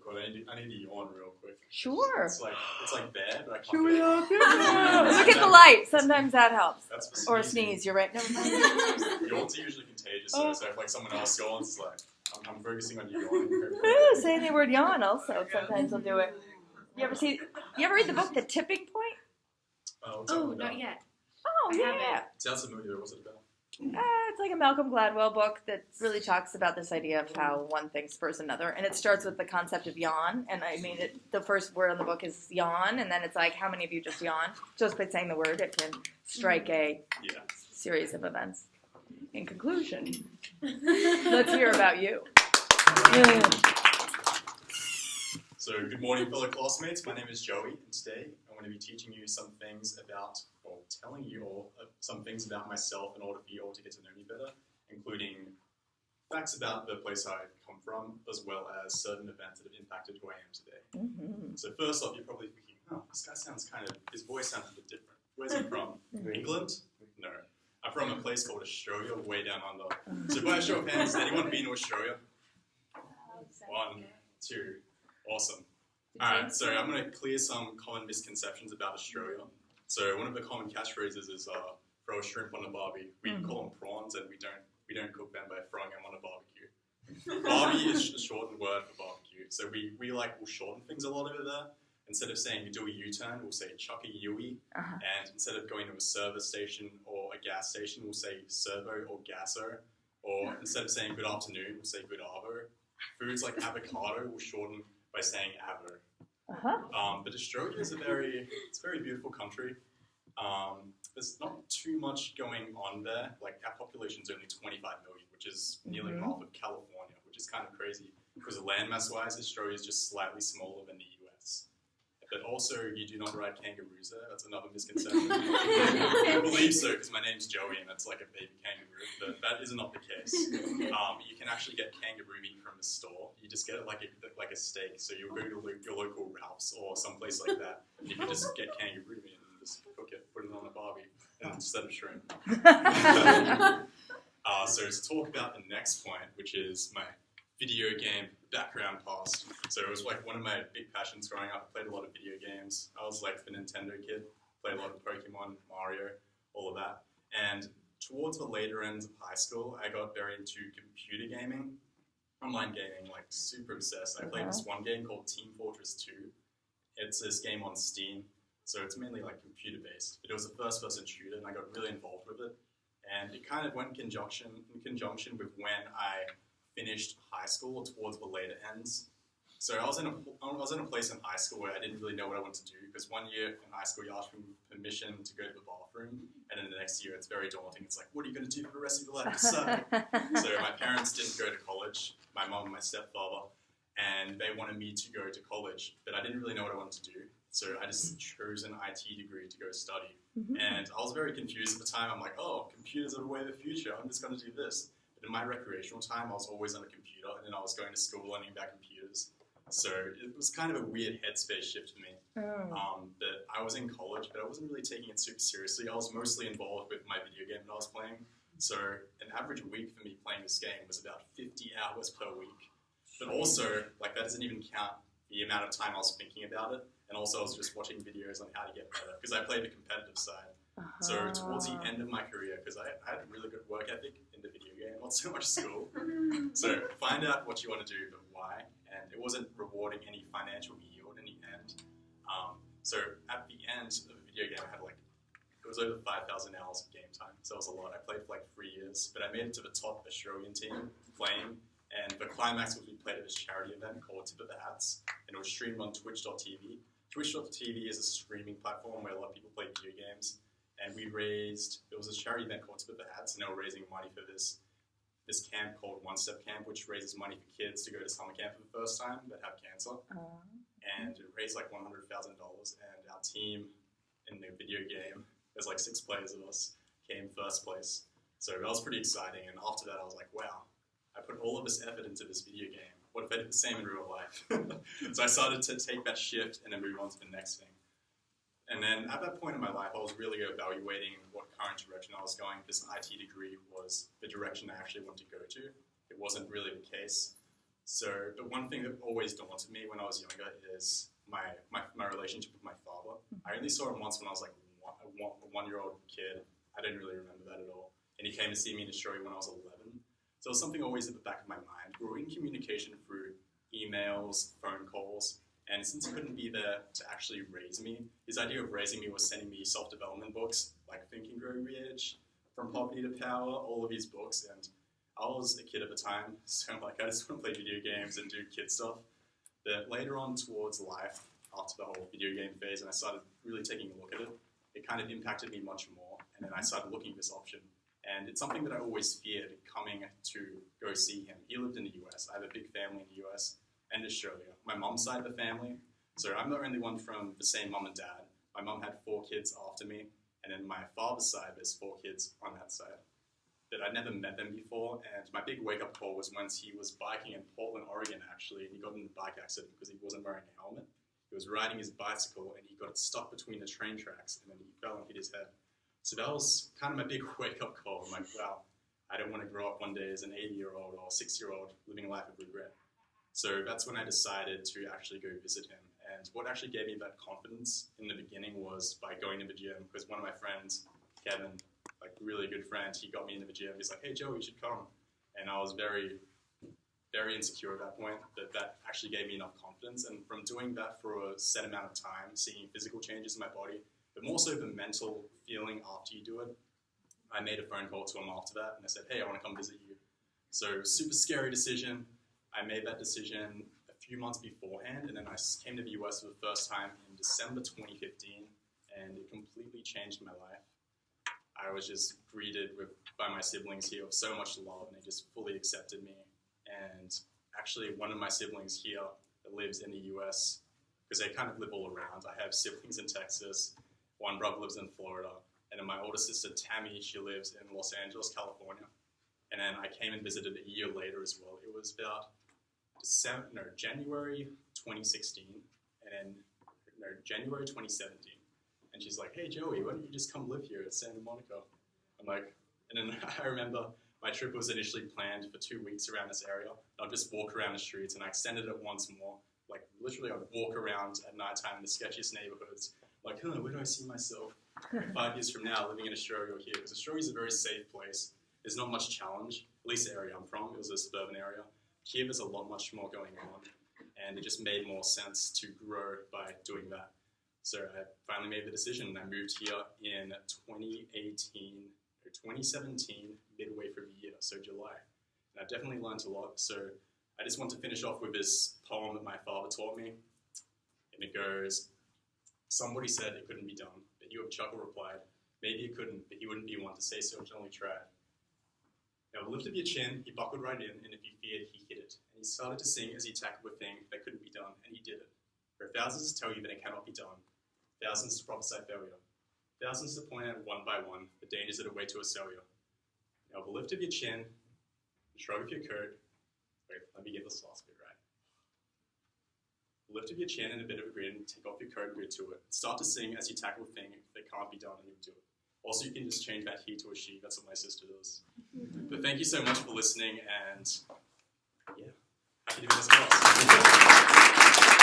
God, I need to yawn real quick. Sure. It's like bad, but I can't. Should we get it. Look at the light. Sometimes that helps. That's for Or sneezing. sneeze. You're right. No. Yawns are usually contagious, so if like someone else yawns, it's like I'm focusing on you yawning. Ooh, saying the word yawn also. Sometimes I'll do it. You ever read the book The Tipping Point? What's that one about? Not yet. Oh, I yeah. haven't. Sounds familiar. What's it about? It's like a Malcolm Gladwell book that really talks about this idea of how one thing spurs another. And it starts with the concept of yawn. And I mean, the first word on the book is yawn. And then it's like, how many of you just yawn? Just by saying the word, it can strike a series of events. In conclusion, let's hear about you. So, good morning, fellow classmates. My name is Joey, and today I'm going to be teaching you some things about, or telling you all some things about myself in order for you all to get to know me better, including facts about the place I come from, as well as certain events that have impacted who I am today. Mm-hmm. So, first off, you're probably thinking, this guy sounds his voice sounds a bit different. Where's he from? England? No. I'm from a place called Australia, way down under. So, by a show of hands, has anyone been to Australia? 1, 2. Awesome. Alright, so I'm going to clear some common misconceptions about Australia. So one of the common catchphrases is throw a shrimp on a barbie. We call them prawns, and we don't cook them by throwing them on a barbecue. Barbie is a shortened word for barbecue. So we'll shorten things a lot over there. Instead of saying do a U-turn, we'll say chuck a Yui. And instead of going to a service station or a gas station, we'll say servo or gasso. Or instead of saying good afternoon, we'll say good arvo. Foods like avocado will shorten by saying avo. But Australia is a very beautiful country. There's not too much going on there. Like, our population is only 25 million, which is nearly half of California, which is kind of crazy because landmass-wise, Australia is just slightly smaller than the US. But also, you do not ride kangaroos there. That's another misconception. I believe so because my name's Joey and that's like a baby kangaroo, but that is not the case. You can actually get kangaroo meat from the store. You just get it like a steak. So you'll go to your local Ralph's or someplace like that, and you can just get kangaroo meat and just cook it, put it on a barbie instead of shrimp. So to talk about the next point, which is my video game background past. So it was like one of my big passions growing up. I played a lot of video games. I was like the Nintendo kid, played a lot of Pokemon, Mario, all of that. And towards the later ends of high school, I got very into computer gaming, online gaming, like super obsessed. I played this one game called Team Fortress 2. It's this game on Steam, so it's mainly like computer based. But it was a first-person shooter, and I got really involved with it. And it kind of went in conjunction with when I finished high school or towards the later ends. So I was in a place in high school where I didn't really know what I wanted to do because one year in high school you ask for permission to go to the bathroom, and then the next year it's very daunting. It's like, what are you going to do for the rest of your life? You suck. So my parents didn't go to college, my mom and my stepfather, and they wanted me to go to college, but I didn't really know what I wanted to do. So I just chose an IT degree to go study. And I was very confused at the time. I'm like, computers are the way of the future. I'm just going to do this. But in my recreational time, I was always on a computer, and then I was going to school learning about computers. So it was kind of a weird headspace shift for me. That I was in college, but I wasn't really taking it super seriously. I was mostly involved with my video game that I was playing. So an average week for me playing this game was about 50 hours per week. But also, like, that doesn't even count the amount of time I was thinking about it. And also, I was just watching videos on how to get better because I played the competitive side. So towards the end of my career, because I had a really good work ethic in the video game, not so much school. So find out what you want to do, but why. And it wasn't rewarding any financial yield in the end. So at the end of the video game, I had it was over 5,000 hours of game time. So it was a lot. I played for 3 years, but I made it to the top Australian team playing. And the climax was we played at this charity event called Tip of the Hats, and it was streamed on Twitch.tv. Twitch.tv is a streaming platform where a lot of people play video games. And it was a charity event called Tip of the Hats, and they were raising money for this camp called One Step Camp, which raises money for kids to go to summer camp for the first time that have cancer. And it raised $100,000, and our team in the video game, there's 6 players of us, came first place. So that was pretty exciting, and after that I was like, wow, I put all of this effort into this video game. What if I did the same in real life? So I started to take that shift and then move on to the next thing. And then at that point in my life, I was really evaluating what current direction I was going. This IT degree was the direction I actually wanted to go to. It wasn't really the case. So the one thing that always daunted me when I was younger is my relationship with my father. I only saw him once when I was like a one-year-old kid. I don't really remember that at all. And he came to see me in Australia when I was 11. So it was something always at the back of my mind. We were in communication through emails, phone calls, and since he couldn't be there to actually raise me, his idea of raising me was sending me self-development books like Think and Grow Rich, From Poverty to Power, all of his books. And I was a kid at the time, so like I just want to play video games and do kid stuff. But later on towards life, after the whole video game phase, and I started really taking a look at it, it kind of impacted me much more. And then I started looking at this option. And it's something that I always feared coming to go see him. He lived in the US. I have a big family in the US and Australia. My mom's side of the family, so I'm the only one from the same mom and dad. My mom had 4 kids after me, and then my father's side, there's 4 kids on that side. That I'd never met them before, and my big wake-up call was once he was biking in Portland, Oregon, actually, and he got in a bike accident because he wasn't wearing a helmet. He was riding his bicycle, and he got stuck between the train tracks, and then he fell and hit his head. So that was kind of my big wake-up call. I'm like, wow, I don't want to grow up one day as an 80-year-old or 6-year-old living a life of regret. So that's when I decided to actually go visit him. And what actually gave me that confidence in the beginning was by going to the gym, because one of my friends, Kevin, like really good friend, he got me into the gym. He's like, hey, Joe, you should come. And I was very, very insecure at that point, but that actually gave me enough confidence. And from doing that for a set amount of time, seeing physical changes in my body, but more so the mental feeling after you do it, I made a phone call to him after that, and I said, hey, I want to come visit you. So super scary decision. I made that decision a few months beforehand, and then I came to the US for the first time in December 2015, and it completely changed my life. I was just greeted by my siblings here with so much love, and they just fully accepted me. And actually, one of my siblings here that lives in the US, because they kind of live all around. I have siblings in Texas, one brother lives in Florida, and then my older sister, Tammy, she lives in Los Angeles, California. And then I came and visited a year later as well. It was about January 2016, and then January 2017. And she's like, hey, Joey, why don't you just come live here at Santa Monica? I'm like, and then I remember my trip was initially planned for 2 weeks around this area. I'll just walk around the streets, and I extended it once more. Like, literally, I would walk around at nighttime in the sketchiest neighborhoods. Like, where do I see myself 5 years from now living in Australia or here? Because Australia is a very safe place. There's not much challenge, at least the area I'm from. It was a suburban area. Here, there's a lot much more going on, and it just made more sense to grow by doing that. So I finally made the decision, and I moved here in 2017, midway through the year, so July. And I've definitely learned a lot. So I just want to finish off with this poem that my father taught me, and it goes, somebody said it couldn't be done, but you have chuckle replied, maybe it couldn't, but he wouldn't be one to say so until he tried. Now, lift up your chin, he buckled right in, and if you feared, he hit it. And he started to sing as he tackled a thing that couldn't be done, and he did it. There are thousands to tell you that it cannot be done, thousands to prophesy failure, thousands to point out one by one the dangers that await to assail you. Now, with a lift of your chin, a shrug of your coat, wait, let me get this last bit right. Lift of your chin and a bit of a grin, take off your coat and go to it. Start to sing as you tackle a thing that can't be done, and you do it. Also, you can just change that he to a she. That's what my sister does. But thank you so much for listening, and yeah, happy to be this class.